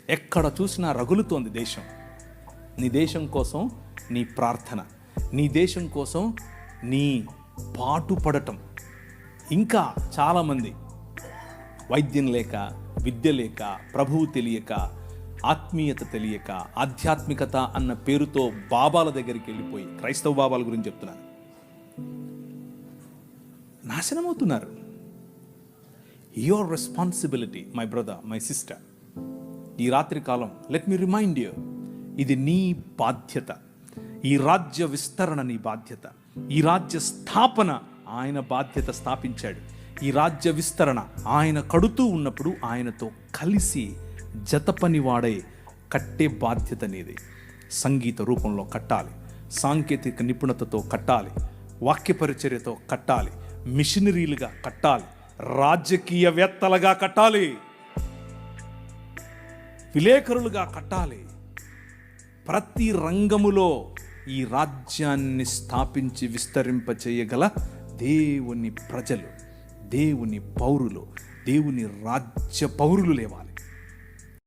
ఎక్కడ చూసినా రగులుతోంది దేశం. నీ దేశం కోసం నీ ప్రార్థన, నీ దేశం కోసం నీ పాటుపడటం. ఇంకా చాలామంది వైద్యం లేక, విద్య లేక, ప్రభువు తెలియక, ఆత్మీయత తెలియక, ఆధ్యాత్మికత అన్న పేరుతో బాబాల దగ్గరికి వెళ్ళిపోయి, క్రైస్తవ బాబాల గురించి చెప్తున్నాను, నాశనమవుతున్నారు. Your responsibility my brother, my sister. ఈ రాత్రి కాలం లెట్ మీ రిమైండ్ యూ, ఇది నీ బాధ్యత. ఈ రాజ్య విస్తరణ నీ బాధ్యత. ఈ రాజ్య స్థాపన ఆయన బాధ్యత, స్థాపించాడు. ఈ రాజ్య విస్తరణ ఆయన కడుతూ ఉన్నప్పుడు ఆయనతో కలిసి జతపని వాడై కట్టే బాధ్యత నీది. సంగీత రూపంలో కట్టాలి, సాంకేతిక నిపుణతతో కట్టాలి, వాక్య పరిచర్యతో కట్టాలి, మిషనరీలుగా కట్టాలి, రాజకీయవేత్తలుగా కట్టాలి, విలేకరులుగా కట్టాలి. ప్రతి రంగములో ఈ రాజ్యాన్ని స్థాపించి విస్తరింప చేయగల దేవుని ప్రజలు, దేవుని పౌరులు, దేవుని రాజ్య పౌరులు లేవాలి.